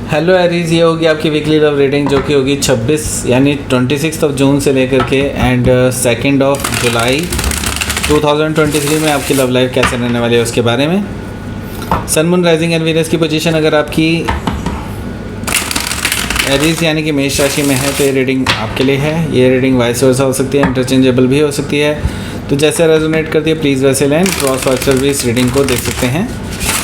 Hello Aries, ये होगी आपकी वीकली लव रीडिंग जो कि होगी 26 यानी 26 जून से लेकर के एंड 2 जुलाई 2023 में आपकी लव लाइफ कैसे रहने वाली है उसके बारे में। Sun moon rising and Venus की पोजीशन अगर आपकी एरीज यानी कि मेष राशि में है तो ये रीडिंग आपके लिए है। ये रीडिंग वाइस वर्सा हो सकती है, इंटरचेंजेबल भी हो सकती है, तो जैसे रेजोनेट करती है प्लीज़ वैसे लें। क्रॉस वाचर भी इस रीडिंग को देख सकते हैं।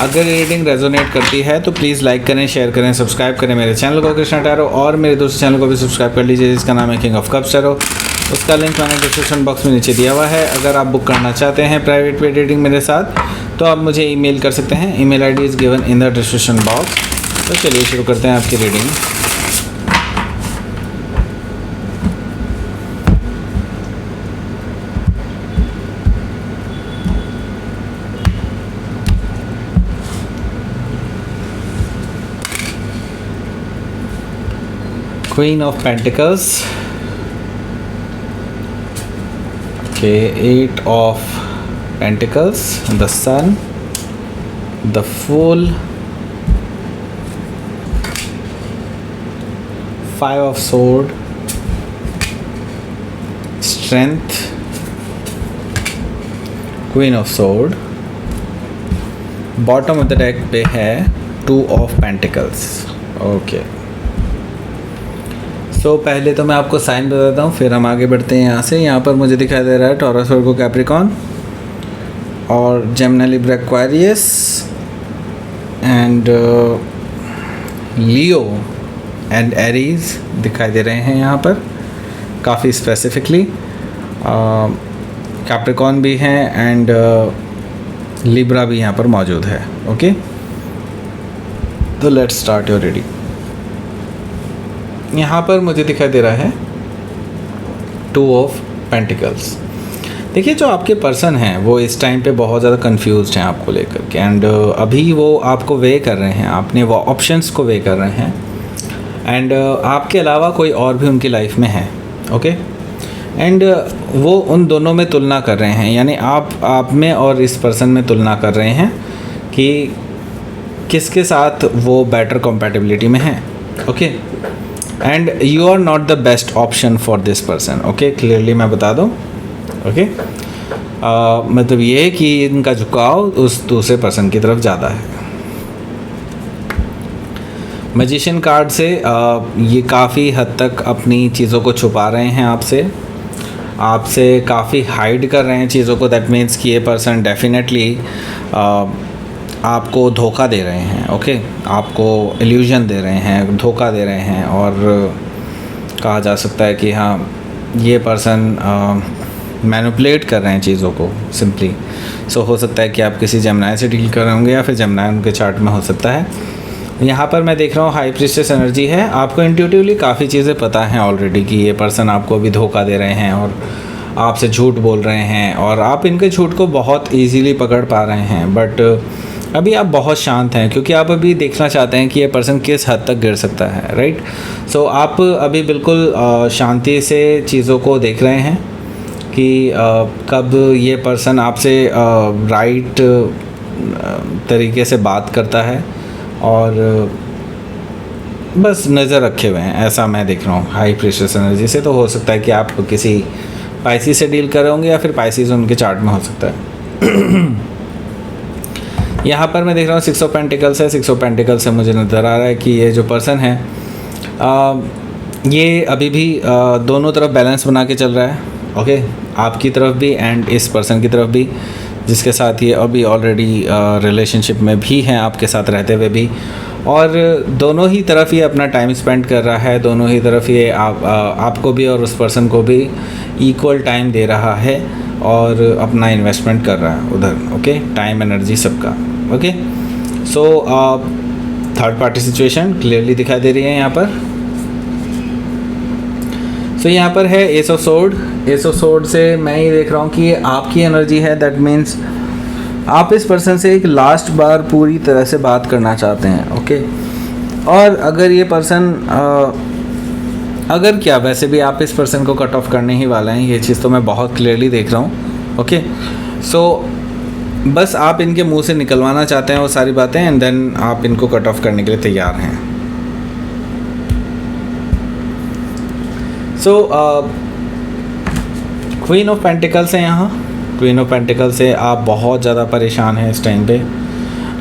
अगर ये रीडिंग रेजोनेट करती है तो प्लीज़ लाइक करें, शेयर करें, सब्सक्राइब करें मेरे चैनल को कृष्णा टैरो, और मेरे दूसरे चैनल को भी सब्सक्राइब कर लीजिए जिसका नाम है किंग ऑफ कप्स टैरो। उसका लिंक मैंने डिस्क्रिप्शन बॉक्स में नीचे दिया हुआ है। अगर आप बुक करना चाहते हैं प्राइवेट पेड रीडिंग मेरे साथ तो आप मुझे ईमेल कर सकते हैं। Email ID is given in the description box. तो चलिए शुरू करते हैं आपकी reading. Queen of Pentacles, okay, 8 of Pentacles, the Sun, the Fool, 5 of Sword, Strength, Queen of Sword, bottom of the deck पे है 2 of Pentacles, okay। तो पहले तो मैं आपको साइन बताता हूँ फिर हम आगे बढ़ते हैं यहाँ से। यहाँ पर मुझे दिखाई दे रहा है टॉरस, वर्गो, कैप्रिकॉन और Gemini, Libra, Aquarius and Leo and Aries दिखाई दे रहे हैं यहाँ पर काफ़ी स्पेसिफिकली। कैप्रिकॉन भी हैं एंड लिब्रा भी यहाँ पर मौजूद है। ओके, तो लेट्स स्टार्ट योर रीडिंग। यहाँ पर मुझे दिखाई दे रहा है 2 ऑफ पेंटिकल्स। देखिए, जो आपके पर्सन हैं वो इस टाइम पे बहुत ज़्यादा कंफ्यूज्ड हैं आपको लेकर के एंड अभी वो आपको वे कर रहे हैं, आपने वो ऑप्शंस को वे कर रहे हैं एंड आपके अलावा कोई और भी उनकी लाइफ में है। ओके, एंड वो उन दोनों में तुलना कर रहे हैं, यानी आप में और इस पर्सन में तुलना कर रहे हैं कि किसके साथ वो बेटर कंपैटिबिलिटी में है। Okay, and you are not the best option for this person. Okay, clearly मैं बता दूँ। ओके, मतलब ये है कि इनका झुकाव उस दूसरे पर्सन की तरफ ज़्यादा है। मैजिशियन कार्ड से ये काफ़ी हद तक अपनी चीज़ों को छुपा रहे हैं आपसे काफ़ी हाइड कर रहे हैं चीज़ों को। दैट मीन्स कि ये पर्सन डेफिनेटली आपको धोखा दे रहे हैं। ओके, आपको इल्यूजन दे रहे हैं, धोखा दे रहे हैं, और कहा जा सकता है कि हाँ, ये पर्सन मैनिपुलेट कर रहे हैं चीज़ों को सिंपली। सो हो सकता है कि आप किसी जेमिनी से डील कर रहे होंगे या फिर जेमिनी उनके चार्ट में हो सकता है। यहाँ पर मैं देख रहा हूँ हाई प्रीस्टेस एनर्जी है। आपको इंट्यूटिवली काफ़ी चीज़ें पता हैं ऑलरेडी कि ये पर्सन आपको अभी धोखा दे रहे हैं और आपसे झूठ बोल रहे हैं, और आप इनके झूठ को बहुत ईजीली पकड़ पा रहे हैं। बट अभी आप बहुत शांत हैं क्योंकि आप अभी देखना चाहते हैं कि ये पर्सन किस हद तक गिर सकता है। राइट, सो आप अभी बिल्कुल शांति से चीज़ों को देख रहे हैं कि कब ये पर्सन आपसे राइट तरीके से बात करता है, और बस नज़र रखे हुए हैं, ऐसा मैं देख रहा हूँ हाई प्रेशर एनर्जी से। तो हो सकता है कि आप किसी पाइसी से डील कर रहे होंगे या फिर पाइसीज उनके चार्ट में हो सकता है। यहाँ पर मैं देख रहा हूँ 6 ऑफ पेंटिकल्स है। 6 ऑफ पेंटिकल्स से मुझे नज़र आ रहा है कि ये जो पर्सन है ये अभी भी दोनों तरफ बैलेंस बना के चल रहा है। ओके, आपकी तरफ भी एंड इस पर्सन की तरफ भी, जिसके साथ ये अभी ऑलरेडी रिलेशनशिप में भी हैं आपके साथ रहते हुए भी, और दोनों ही तरफ ये अपना टाइम स्पेंड कर रहा है। दोनों ही तरफ ये आपको भी और उस पर्सन को भी इक्वल टाइम दे रहा है और अपना इन्वेस्टमेंट कर रहा है उधर। ओके, टाइम, एनर्जी, सबका। Okay, so third party situation clearly दिखाई दे रही है यहाँ पर। सो यहाँ पर है S of sword. S of sword से मैं ये देख रहा हूँ कि ये आपकी एनर्जी है। दैट मीन्स आप इस पर्सन से एक लास्ट बार पूरी तरह से बात करना चाहते हैं। ओके, और अगर ये पर्सन अगर क्या, वैसे भी आप इस पर्सन को कट ऑफ करने ही वाला हैं, ये चीज़ तो मैं बहुत क्लियरली देख रहा हूँ। ओके, सो बस आप इनके मुंह से निकलवाना चाहते हैं वो सारी बातें एंड देन आप इनको कट ऑफ करने के लिए तैयार हैं। सो क्वीन ऑफ पेंटिकल्स है यहाँ। क्वीन ऑफ पेंटिकल से आप बहुत ज़्यादा परेशान हैं इस टाइम पे।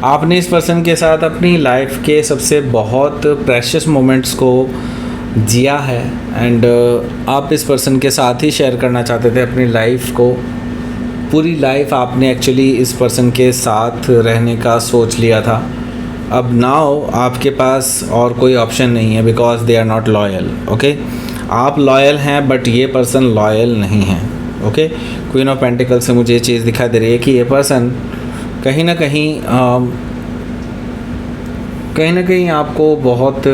आपने इस पर्सन के साथ अपनी लाइफ के सबसे बहुत प्रेशियस मोमेंट्स को जिया है एंड आप इस पर्सन के साथ ही शेयर करना चाहते थे अपनी लाइफ को। पूरी लाइफ आपने एक्चुअली इस पर्सन के साथ रहने का सोच लिया था। अब नाउ आपके पास और कोई ऑप्शन नहीं है because they are not loyal. Okay, आप लॉयल हैं बट ये पर्सन लॉयल नहीं है। ओके, क्वीन ऑफ पेंटिकल से मुझे ये चीज़ दिखाई दे रही है कि ये पर्सन कहीं ना कहीं आपको बहुत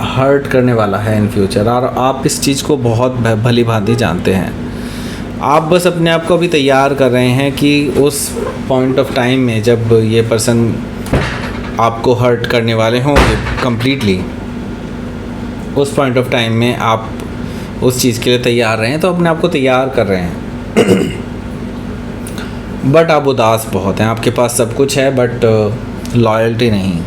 हर्ट करने वाला है इन फ्यूचर, और आप इस चीज़ को बहुत भली भांति जानते हैं। आप बस अपने आप को अभी तैयार कर रहे हैं कि उस पॉइंट ऑफ टाइम में जब ये पर्सन आपको हर्ट करने वाले होंगे कम्प्लीटली, उस पॉइंट ऑफ टाइम में आप उस चीज़ के लिए तैयार रहे हैं, तो अपने आप को तैयार कर रहे हैं। बट आप उदास बहुत हैं, आपके पास सब कुछ है बट लॉयल्टी नहीं।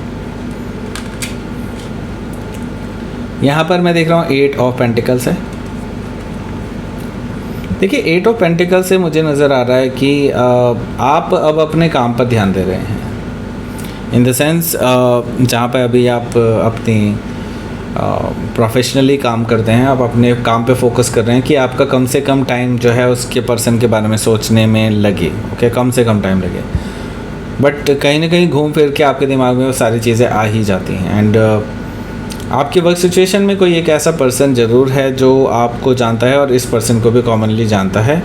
यहाँ पर मैं देख रहा हूँ 8 ऑफ पेंटिकल्स है। देखिए 8 ऑफ पेंटिकल से मुझे नज़र आ रहा है कि आप अब अपने काम पर ध्यान दे रहे हैं। इन द सेंस जहाँ पर अभी आप अपनी प्रोफेशनली काम करते हैं, आप अपने काम पे फोकस कर रहे हैं कि आपका कम से कम टाइम जो है उसके पर्सन के बारे में सोचने में लगे। ओके, कम से कम टाइम लगे, बट कहीं ना कहीं घूम फिर के आपके दिमाग में वो सारी चीज़ें आ ही जाती हैं। एंड आपके वर्क सिचुएशन में कोई एक ऐसा पर्सन ज़रूर है जो आपको जानता है और इस पर्सन को भी कॉमनली जानता है,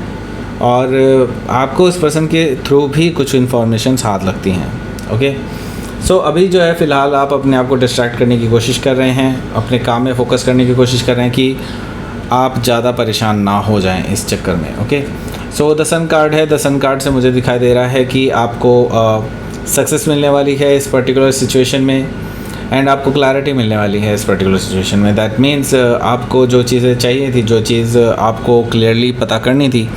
और आपको इस पर्सन के थ्रू भी कुछ इन्फॉर्मेशन हाथ लगती हैं। ओके, सो अभी जो है फ़िलहाल आप अपने आप को डिस्ट्रैक्ट करने की कोशिश कर रहे हैं, अपने काम में फोकस करने की कोशिश कर रहे हैं कि आप ज़्यादा परेशान ना हो जाएं इस चक्कर में। Okay, so the sun card है। द सन कार्ड से मुझे दिखाई दे रहा है कि आपको सक्सेस मिलने वाली है इस पर्टिकुलर सिचुएशन में, एंड आपको क्लैरिटी मिलने वाली है इस पर्टिकुलर सिचुएशन में। दैट मीन्स आपको जो चीज़ें चाहिए थी, जो चीज़ आपको क्लियरली पता करनी थी,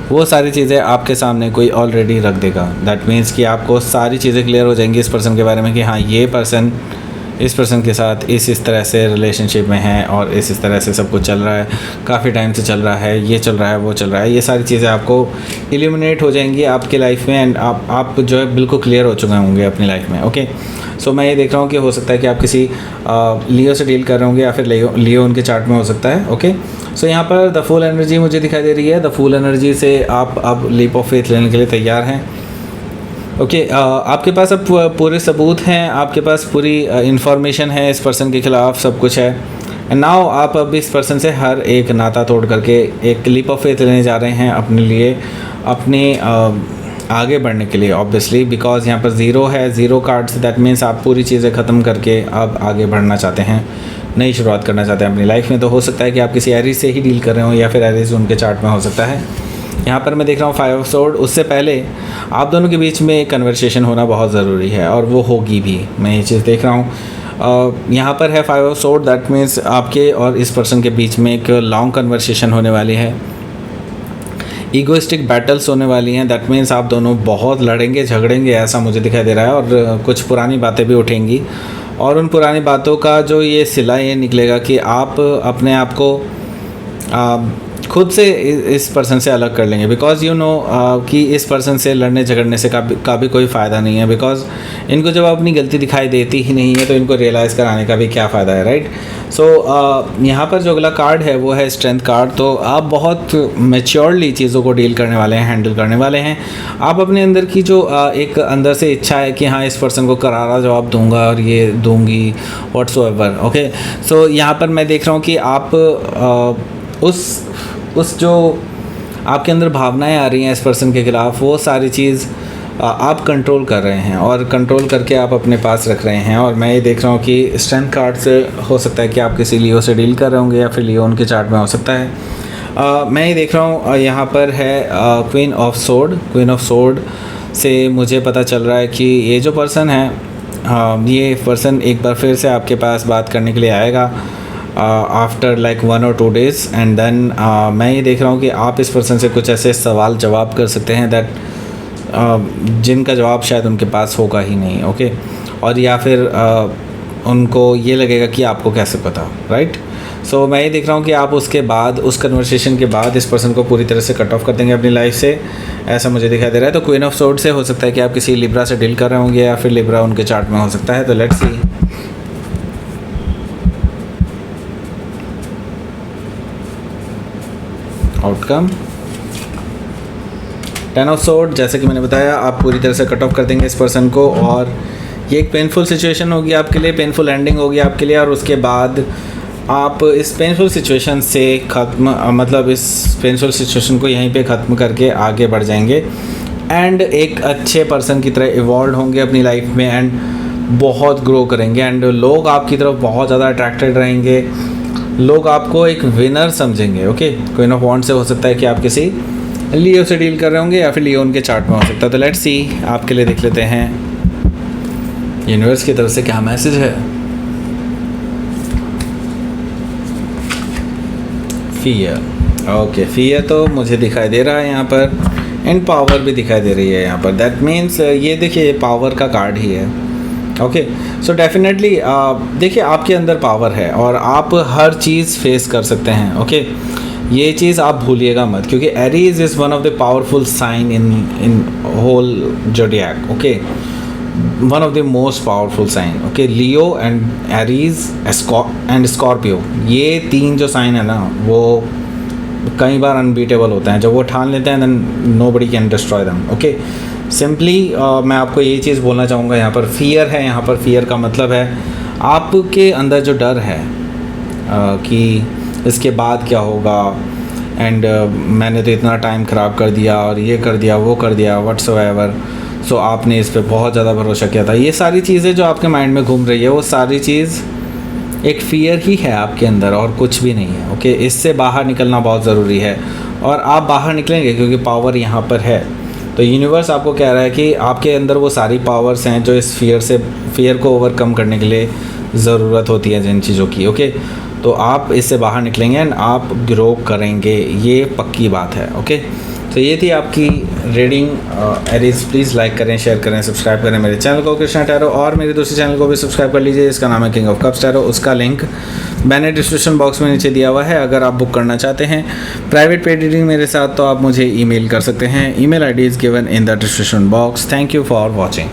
वो सारी चीज़ें आपके सामने कोई ऑलरेडी रख देगा। दैट मीन्स कि आपको सारी चीज़ें क्लियर हो जाएंगी इस पर्सन के बारे में कि हाँ, ये पर्सन इस पर्सन के साथ इस तरह से रिलेशनशिप में है और इस तरह से सब कुछ चल रहा है, काफ़ी टाइम से चल रहा है, ये चल रहा है, वो चल रहा है। ये सारी चीज़ें आपको इल्यूमिनेट हो जाएंगी आपकी लाइफ में, एंड आप जो है बिल्कुल क्लियर हो चुके होंगे अपनी लाइफ में। ओके, सो मैं ये देख रहा हूँ कि हो सकता है कि आप किसी लियो से डील कर रहे होंगे या फिर लियो उनके चार्ट में हो सकता है। ओके, सो यहाँ पर द फुल एनर्जी मुझे दिखाई दे रही है। द फुल एनर्जी से आप अब लीप ऑफ फेथ लेने के लिए तैयार हैं। ओके, आपके पास अब पूरे सबूत हैं, आपके पास पूरी इन्फॉर्मेशन है इस पर्सन के ख़िलाफ़, सब कुछ है। एंड नाउ आप अब इस पर्सन से हर एक नाता तोड़ करके एक लीप ऑफ फेथ लेने जा रहे हैं अपने लिए, अपने आगे बढ़ने के लिए। ऑब्वियसली बिकॉज यहाँ पर ज़ीरो है, ज़ीरो कार्ड्स, दैट मीन्स आप पूरी चीज़ें ख़त्म करके अब आगे बढ़ना चाहते हैं, नई शुरुआत करना चाहते हैं अपनी लाइफ में। तो हो सकता है कि आप किसी एरीज से ही डील कर रहे हो या फिर एरीज उनके चार्ट में हो सकता है। यहाँ पर मैं देख रहा हूँ 5 ऑफ सोर्ड। उससे पहले आप दोनों के बीच में एक कन्वर्सेशन होना बहुत ज़रूरी है, और वो होगी भी, मैं ये चीज़ देख रहा हूँ। यहाँ पर है 5 ऑफ सोर्ड, दैट मीन्स आपके और इस पर्सन के बीच में एक लॉन्ग कन्वर्सेशन होने वाली है, ईगोइस्टिक बैटल्स होने वाली हैं। दैट मीन्स आप दोनों बहुत लड़ेंगे, झगड़ेंगे, ऐसा मुझे दिखाई दे रहा है, और कुछ पुरानी बातें भी उठेंगी, और उन पुरानी बातों का जो ये सिला ये निकलेगा कि आप अपने आप को खुद से इस पर्सन से अलग कर लेंगे, बिकॉज यू नो कि इस पर्सन से लड़ने झगड़ने से का भी कोई फ़ायदा नहीं है, बिकॉज इनको जब अपनी गलती दिखाई देती ही नहीं है तो इनको रियलाइज़ कराने का भी क्या फ़ायदा है, राइट। सो यहाँ पर जो अगला कार्ड है वो है स्ट्रेंथ कार्ड। तो आप बहुत मैच्योरली चीज़ों को डील करने वाले हैं, हैंडल करने वाले हैं। आप अपने अंदर की जो एक अंदर से इच्छा है कि हाँ, इस पर्सन को करारा जवाब दूंगा और ये दूंगी व्हाट्सोएवर। ओके, सो यहाँ पर मैं देख रहा हूँ कि आप उस जो आपके अंदर भावनाएं आ रही हैं इस पर्सन के ख़िलाफ़, वो सारी चीज़ आप कंट्रोल कर रहे हैं, और कंट्रोल करके आप अपने पास रख रहे हैं। और मैं ये देख रहा हूँ कि स्ट्रेंथ कार्ड से हो सकता है कि आप किसी लियो से डील कर रहे होंगे या फिर लियो उनके चार्ट में हो सकता है। मैं ये देख रहा हूँ यहाँ पर है queen of sword. Queen of sword से मुझे पता चल रहा है कि ये जो पर्सन है, ये पर्सन एक बार फिर से आपके पास बात करने के लिए आएगा after like 1 or 2 days, and then मैं ये देख रहा हूँ कि आप इस पर्सन से कुछ ऐसे सवाल जवाब कर सकते हैं दैट जिनका जवाब शायद उनके पास होगा ही नहीं। ओके, और या फिर उनको ये लगेगा कि आपको कैसे पता, राइट। सो मैं ये देख रहा हूँ कि आप उसके बाद, उस कन्वर्सेशन के बाद इस पर्सन को पूरी तरह से कट ऑफ कर देंगे अपनी लाइफ से, ऐसा मुझे दिखाई दे रहा है। तो क्वीन ऑफ सोर्ड से हो सकता है कि आप किसी लिब्रा से डील कर रहे होंगे या फिर लिब्रा उनके चार्ट में हो सकता है। तो let's see. Outcome 10 of sword, जैसे कि मैंने बताया आप पूरी तरह से कट ऑफ कर देंगे इस पर्सन को, और ये एक पेनफुल सिचुएशन होगी आपके लिए, पेनफुल एंडिंग होगी आपके लिए, और उसके बाद आप इस पेनफुल सिचुएशन से मतलब इस पेनफुल सिचुएशन को यहीं पे ख़त्म करके आगे बढ़ जाएंगे एंड एक अच्छे पर्सन की तरह इवॉल्व होंगे अपनी लाइफ में एंड बहुत ग्रो करेंगे एंड लोग आपकी तरफ बहुत ज़्यादा अट्रैक्टेड रहेंगे, लोग आपको एक विनर समझेंगे। ओके, क्वीन ऑफ वॉन्ड से हो सकता है कि आप किसी लियो से डील कर रहे होंगे या फिर लियो उनके चार्ट में हो सकता है। तो लेट्स सी, आपके लिए देख लेते हैं यूनिवर्स की तरफ से क्या मैसेज है। फियर, ओके, फियर तो मुझे दिखाई दे रहा है यहाँ पर, एंड पावर भी दिखाई दे रही है यहाँ पर। दैट मीन्स ये देखिए पावर का कार्ड ही है। ओके, सो डेफिनेटली देखिए आपके अंदर पावर है और आप हर चीज़ फेस कर सकते हैं। ओके, ये चीज़ आप भूलिएगा मत, क्योंकि Aries is one of the powerful sign in whole zodiac. Okay, one of the most powerful sign. Okay, Leo and Aries and Scorpio, ये तीन जो साइन है ना वो कई बार अनबीटेबल होते हैं। जब वो ठान लेते हैं then nobody can destroy them. Okay, simply मैं आपको ये चीज़ बोलना चाहूँगा, यहाँ पर फियर है, यहाँ पर फियर का मतलब है आपके अंदर जो डर है कि इसके बाद क्या होगा एंड मैंने तो इतना टाइम ख़राब कर दिया और ये कर दिया वो कर दिया व्हाटसोएवर, सो आपने इस पर बहुत ज़्यादा भरोसा किया था। ये सारी चीज़ें जो आपके माइंड में घूम रही है वो सारी चीज़ एक फ़ियर ही है आपके अंदर और कुछ भी नहीं है। ओके, इससे बाहर निकलना बहुत ज़रूरी है और आप बाहर निकलेंगे क्योंकि पावर यहाँ पर है। तो यूनिवर्स आपको कह रहा है कि आपके अंदर वो सारी पावर्स हैं जो इस फियर को ओवरकम करने के लिए ज़रूरत होती है जिन चीज़ों की। ओके, तो आप इससे बाहर निकलेंगे एंड आप ग्रो करेंगे, ये पक्की बात है। ओके, तो ये थी आपकी रीडिंग। एरीज प्लीज़ लाइक करें, शेयर करें, सब्सक्राइब करें मेरे चैनल को कृष्णा टैरो, और मेरे दूसरे चैनल को भी सब्सक्राइब कर लीजिए, इसका नाम है किंग ऑफ कप्स टैरो। उसका लिंक मैंने डिस्क्रिप्शन बॉक्स में नीचे दिया हुआ है। अगर आप बुक करना चाहते हैं प्राइवेट पेड रीडिंग मेरे साथ तो आप मुझे ईमेल कर सकते हैं। Email ID is given in the description box. Thank you for watching.